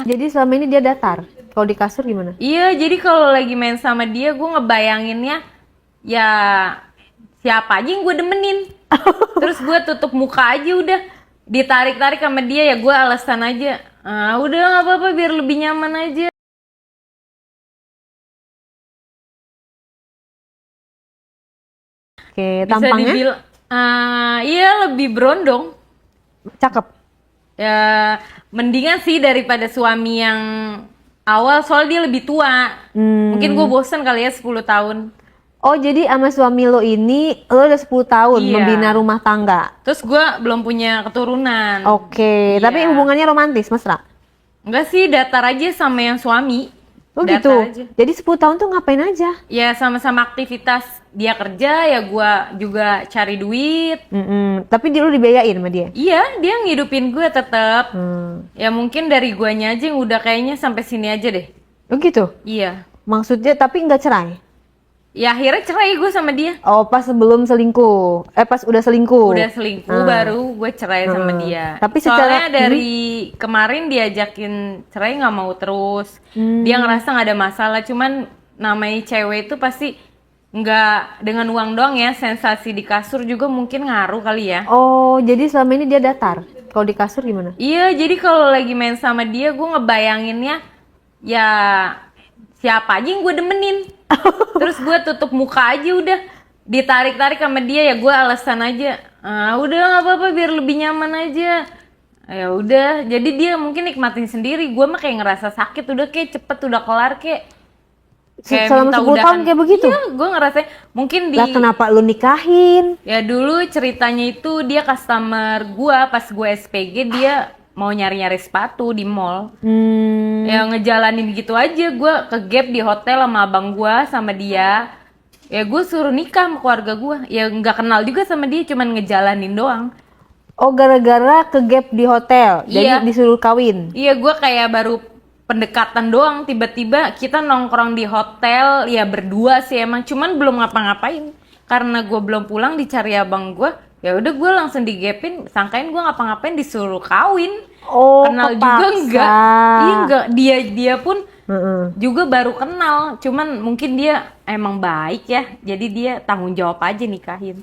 Jadi selama ini dia datar. Kalau di kasur gimana? Iya, jadi kalau lagi main sama dia, gue ngebayanginnya ya siapa aja yang gue demenin. Terus gue tutup muka aja udah. Ditarik-tarik sama dia ya gue alasan aja. Ah, udah nggak apa-apa biar lebih nyaman aja. Oke, Bisa tampangnya dibilang, iya lebih berondong. cakep. Ya, mendingan sih daripada suami yang awal, soal dia lebih tua. Mungkin gue bosen kali ya 10 tahun. Oh, jadi sama suami lo ini lo udah 10 tahun Iya. membina rumah tangga. Terus gue belum punya keturunan. Oke, Iya. tapi hubungannya romantis, mesra. Enggak sih, datar aja sama yang suami. Oh Datar gitu. aja. Jadi 10 tahun tuh ngapain aja? Ya sama-sama aktivitas, dia kerja ya gue juga cari duit. Tapi dia lu dibiayain sama dia. Iya, dia ngidupin gue tetap. Hmm. Ya mungkin dari guanya aja yang udah kayaknya sampai sini aja deh. Oh gitu. Iya. Maksudnya tapi nggak cerai. Ya akhirnya cerai gue sama dia. Oh, pas sebelum selingkuh. Pas udah selingkuh. Udah selingkuh baru gue cerai sama dia. Tapi Soalnya secara- dari kemarin diajakin cerai nggak mau terus. Dia ngerasa nggak ada masalah. Cuman namanya cewek itu pasti nggak dengan uang doang ya. Sensasi di kasur juga mungkin ngaruh kali ya. Oh, jadi selama ini dia datar. Kalau di kasur gimana? Iya, jadi kalau lagi main sama dia gue ngebayanginnya ya siapa aja yang gue demenin. Terus gue tutup muka aja udah. Ditarik-tarik sama dia ya gue alasan aja. Ah, udah nggak apa-apa biar lebih nyaman aja. Ya udah, jadi dia mungkin nikmatin sendiri. Gue mah kayak ngerasa sakit udah kayak cepet udah kelar kayak Selama minta 10 tahun udahan. kayak begitu? Iya, gue ngerasa mungkin di Lah kenapa lu nikahin? ya dulu ceritanya itu dia customer gue pas gue SPG, dia mau nyari-nyari sepatu di mall. Ya ngejalanin gitu aja, gue ke Gap di hotel sama abang gue sama dia. Ya gue suruh nikah sama keluarga gue. Ya nggak kenal juga sama dia, cuman ngejalanin doang. Oh, gara-gara ke Gap di hotel. Iya. Jadi disuruh kawin. Iya, gue kayak baru pendekatan doang, tiba-tiba kita nongkrong di hotel ya berdua sih emang, cuman belum ngapa-ngapain karena gue belum pulang dicari abang gue. Ya udah gue langsung digepin, sangkain gue ngapa-ngapain disuruh kawin. Oh, Kenal kepaksa. juga enggak? Iya enggak, dia pun juga baru kenal, cuman mungkin dia emang baik ya, jadi dia tanggung jawab aja nikahin.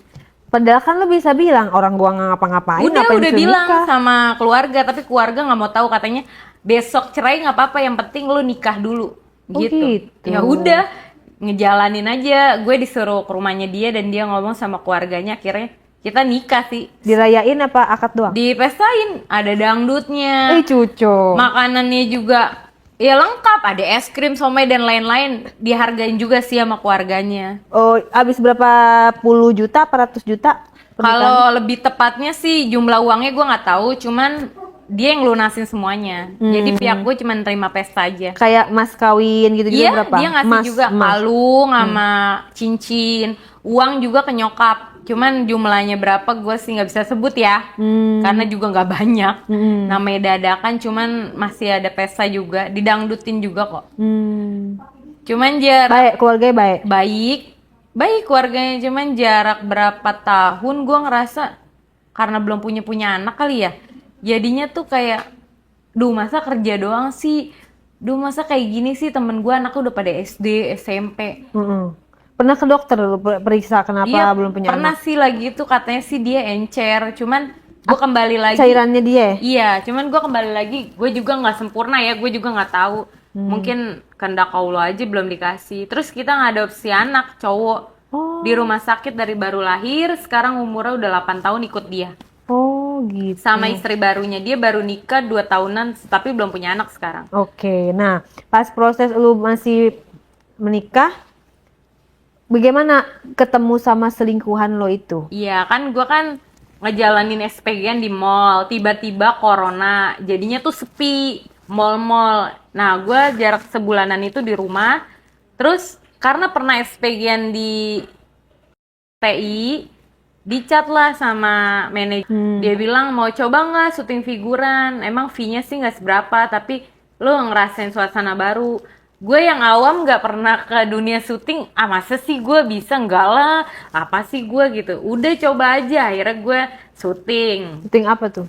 Padahal kan lu bisa bilang orang gua nggak ngapa-ngapain. ngapain Udah disuruh bilang nikah? sama keluarga, tapi keluarga nggak mau tahu, katanya besok cerai nggak apa-apa, yang penting lu nikah dulu. Oh, gitu. Ya udah, ngejalanin aja. Gue disuruh ke rumahnya dia dan dia ngomong sama keluarganya, akhirnya kita nikah sih. Dirayain apa akad doang? Dipestain, ada dangdutnya, Cucu. makanannya juga ya lengkap, ada es krim, somai dan lain-lain. Dihargain juga sih sama keluarganya. Oh, abis berapa puluh juta, apa ratus juta? Kalau lebih tepatnya sih jumlah uangnya gue nggak tahu, cuman dia yang lunasin semuanya. Jadi pihak gue cuma terima pesta aja. Kayak mas kawin gitu-gitu Iya, berapa? dia ngasih juga kalung sama cincin, uang juga ke nyokap. Cuman jumlahnya berapa gue sih nggak bisa sebut ya, karena juga nggak banyak. Namanya dadakan, cuman masih ada pesta juga, didangdutin juga kok. Cuman jarak Baik, keluarganya baik. baik keluarganya, cuman jarak berapa tahun gue ngerasa karena belum punya anak kali ya. Jadinya tuh kayak, duh masa kerja doang sih, duh masa kayak gini sih, temen gue anaknya udah pada SD, SMP. Pernah ke dokter lu periksa kenapa Iya, belum punya pernah anak? sih lagi tuh katanya sih dia encer, cuman gue kembali lagi. Cairannya dia? Iya, cuman gue kembali lagi, gue juga nggak sempurna ya, gue juga nggak tahu. Mungkin kehendak Allah aja belum dikasih. Terus kita ngadopsi anak cowok di rumah sakit dari baru lahir, sekarang umurnya udah 8 tahun ikut dia. Oh gitu. Sama istri barunya, dia baru nikah 2 tahunan, tapi belum punya anak sekarang. Oke, nah pas proses lu masih menikah, bagaimana ketemu sama selingkuhan lo itu? Iya kan, gue kan ngejalanin SPG-an di mall, tiba-tiba corona, jadinya tuh sepi mall-mall. Nah gue jarak sebulanan itu di rumah, terus karena pernah SPG-an di TI, dicat lah sama manajer. Dia bilang mau coba nggak syuting figuran, emang fee-nya sih nggak seberapa, tapi lo ngerasain suasana baru. Gue yang awam nggak pernah ke dunia syuting, masa sih gue bisa, nggak lah, apa sih gue gitu. Udah coba aja, akhirnya gue syuting. Syuting apa tuh?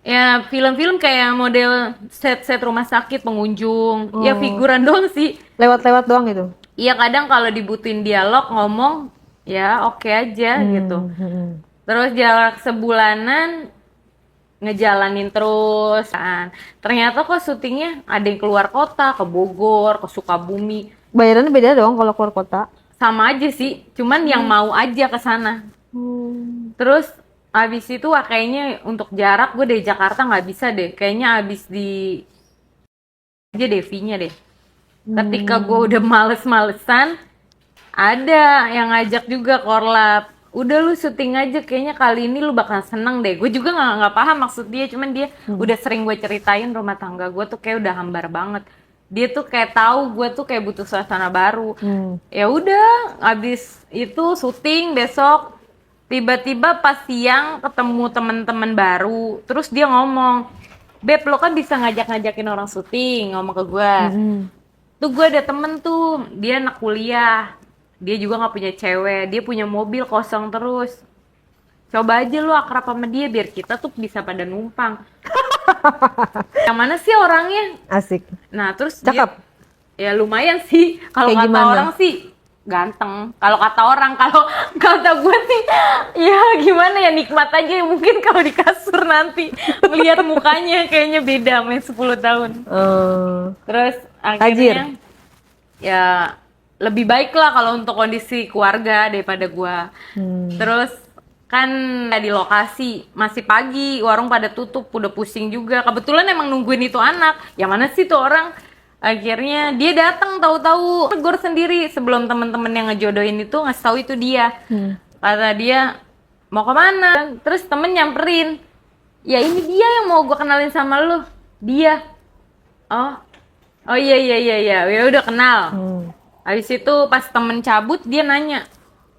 Ya film-film kayak model set-set rumah sakit pengunjung. Ya Oh. figuran doang sih. Lewat-lewat doang gitu. Iya kadang kalau dibutuhin dialog ngomong ya oke aja gitu. Terus jarak sebulanan ngejalanin terus kan. Ternyata kok syutingnya ada yang keluar kota, ke Bogor, ke Sukabumi. Bayarannya beda dong kalau keluar kota. Sama aja sih, cuman yang mau aja ke sana. Terus abis itu wah kayaknya untuk jarak gue dari Jakarta nggak bisa deh. Kayaknya abis di aja Devinya deh. Ketika gue udah males-malesan, ada yang ngajak juga korlap. Udah lu syuting aja, kayaknya kali ini lu bakal seneng deh. Gue juga nggak paham maksud dia, cuman dia udah sering gue ceritain rumah tangga gue tuh kayak udah hambar banget. Dia tuh kayak tahu gue tuh kayak butuh suasana baru. Ya udah, abis itu syuting besok. Tiba-tiba pas siang ketemu teman-teman baru, terus dia ngomong, Beb lo kan bisa ngajak-ngajakin orang syuting, ngomong ke gue. Tuh gue ada temen tuh, dia anak kuliah, dia juga nggak punya cewek, dia punya mobil kosong terus. Coba aja lu akrab sama dia biar kita tuh bisa pada numpang. Yang mana sih orangnya? Asik. Nah terus Cakep. ya lumayan sih. Kalau Kayak kata gimana? orang sih ganteng. Kalau kata orang, kalau kata gue sih ya gimana ya, nikmat aja. Mungkin kalau di kasur nanti melihat mukanya kayaknya beda sama yang 10 tahun. Terus akhirnya ya lebih baik lah kalau untuk kondisi keluarga daripada gua. Terus kan di lokasi masih pagi, warung pada tutup, udah pusing juga. Kebetulan emang nungguin itu anak. Yang mana sih tuh orang? Akhirnya dia datang tahu-tahu tegur sendiri sebelum temen-temen yang ngejodohin itu ngasih tahu itu dia. Kata dia mau kemana? Terus temen nyamperin. Ya ini dia yang mau gua kenalin sama lu. Dia. Oh iya ya udah kenal. Habis itu pas temen cabut dia nanya,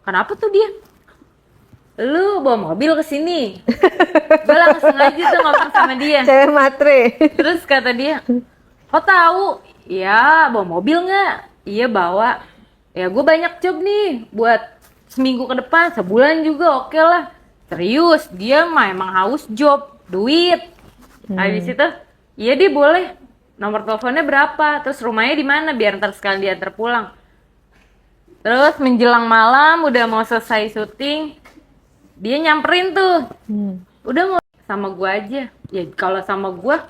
kenapa tuh dia? Lu bawa mobil ke sini. Gue langsung aja tuh ngomong sama dia. Cewek matre. Terus kata dia, kok tahu? Ya bawa mobil nggak? Iya bawa. Ya gue banyak job nih buat seminggu ke depan, sebulan juga oke lah. Serius, dia mah emang haus job, duit. Habis itu, iya dia boleh. Nomor teleponnya berapa? Terus rumahnya di mana? Biar ntar sekalian diantar pulang. Terus menjelang malam udah mau selesai syuting, dia nyamperin tuh. Udah mau sama gua aja. Ya kalau sama gua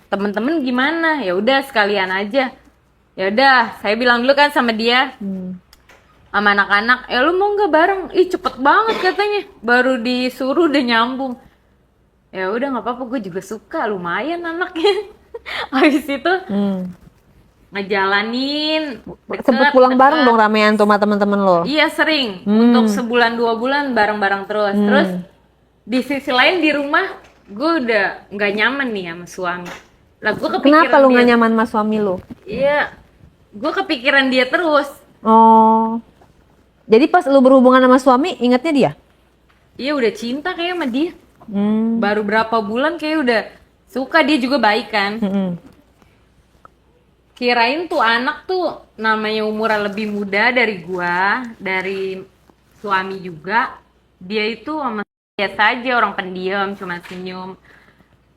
temen-temen gimana? Ya udah sekalian aja. Ya udah, saya bilang dulu kan sama dia. Sama anak-anak, lu mau nggak bareng? Ih cepet banget katanya. Baru disuruh udah nyambung. Ya udah nggak apa-apa, gue juga suka, lumayan anaknya. Habis itu ngejalanin Sempet pulang bareng dong ramean tuh sama temen-temen lo. Iya sering, untuk sebulan 2 bulan bareng-bareng terus. Terus di sisi lain di rumah gue udah nggak nyaman nih sama suami. Lah gue kepikiran Kenapa lu dia. gak nyaman sama suami lu? Iya, gue kepikiran dia terus. Oh. Jadi pas lu berhubungan sama suami ingetnya dia? Iya udah cinta kayak sama dia. Baru berapa bulan kayak udah suka, dia juga baik kan. Kirain tuh anak tuh namanya umuran lebih muda dari gua, dari suami juga. Dia itu sama biasa aja, orang pendiam, cuma senyum.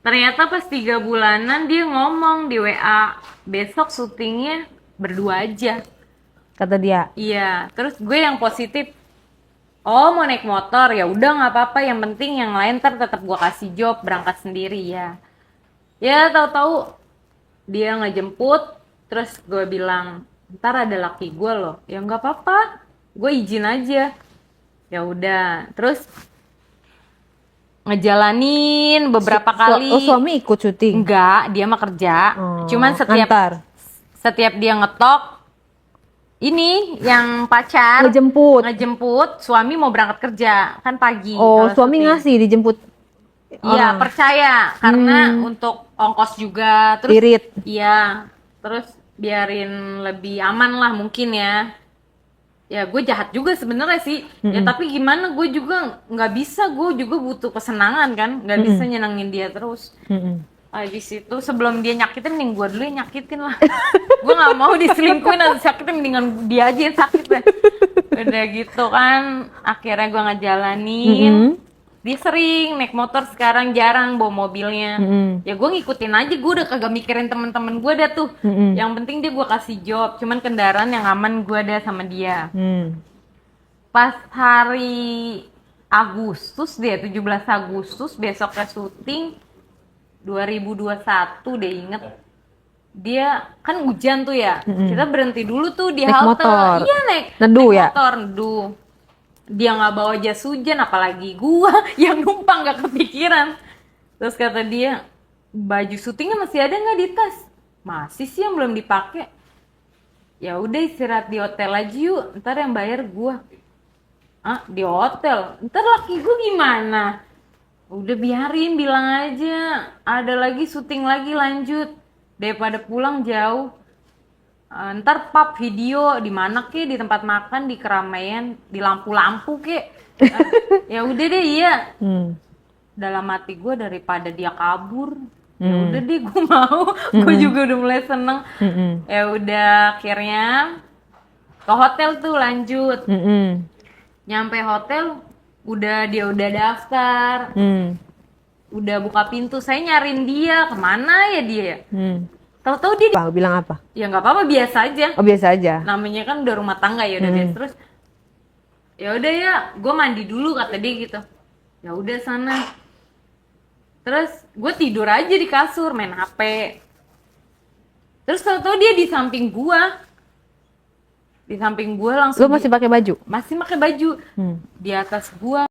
Ternyata pas 3 bulanan dia ngomong di WA, besok syutingnya berdua aja. Kata dia. Iya, terus gue yang positif, oh mau naik motor, ya udah nggak apa-apa, yang penting yang lain ntar tetap gue kasih job, berangkat sendiri ya. Ya tahu-tahu dia ngejemput, terus gue bilang, ntar ada laki gue loh, ya nggak apa-apa, gue izin aja. Ya udah, terus ngejalanin beberapa kali. Oh suami ikut syuting? Enggak, dia mah kerja. Cuman Antar. setiap dia ngetok, ini yang pacar ngejemput, suami mau berangkat kerja kan pagi. Oh kalau suami syuting. ngasih dijemput. Iya percaya karena untuk ongkos juga, terus Irit. iya, terus biarin lebih aman lah mungkin ya. Ya gue jahat juga sebenarnya sih. Ya tapi gimana, gue juga nggak bisa, gue juga butuh kesenangan kan, nggak bisa nyenengin dia terus. Habis itu sebelum dia nyakitin, mending gue dulu yang nyakitin lah. Gue nggak mau diselingkuhin atau sakitin, mendingan dia aja yang sakit deh. Udah gitu kan, akhirnya gue ngejalanin. dia sering naik motor, sekarang jarang bawa mobilnya. Ya gue ngikutin aja, gue udah kagak mikirin temen-temen gue dah tuh. Yang penting dia gue kasih job, cuman kendaraan yang aman gue ada sama dia. Pas hari Agustus deh, 17 Agustus, besoknya syuting 2021 deh, inget. Dia kan hujan tuh ya, kita berhenti dulu tuh di Naik halte. motor. Iya, naik Neduh ya? motor, neduh. Dia nggak bawa jas hujan, apalagi gua yang numpang nggak kepikiran. Terus kata dia, baju syutingnya masih ada nggak di tas? Masih sih, yang belum dipakai. Ya udah, istirahat di hotel aja yuk, ntar yang bayar gua. Ah, di hotel? Ntar laki gua gimana? Udah biarin, bilang aja ada lagi syuting lagi, lanjut, daripada pulang jauh. Ntar pub video di mana ke, di tempat makan, di keramaian, di lampu-lampu ke. Ya udah deh, iya. Dalam hati gue, daripada dia kabur, ya udah deh, gue mau. Gue juga udah mulai seneng. Ya udah, akhirnya ke hotel tuh, lanjut. Nyampe hotel, dia udah daftar, udah buka pintu. Saya nyariin dia, kemana ya dia? Tahu-tahu dia Apa? Bilang apa? ya nggak apa-apa, biasa aja. Oh, biasa aja. Namanya kan udah rumah tangga, ya udah biasa. Terus ya udah ya, gue mandi dulu kata dia gitu. Ya udah sana. Terus gue tidur aja di kasur, main HP. Terus tahu-tahu dia di samping gue. Di samping gue langsung. Lu masih pakai baju? Masih pakai baju. Di atas gue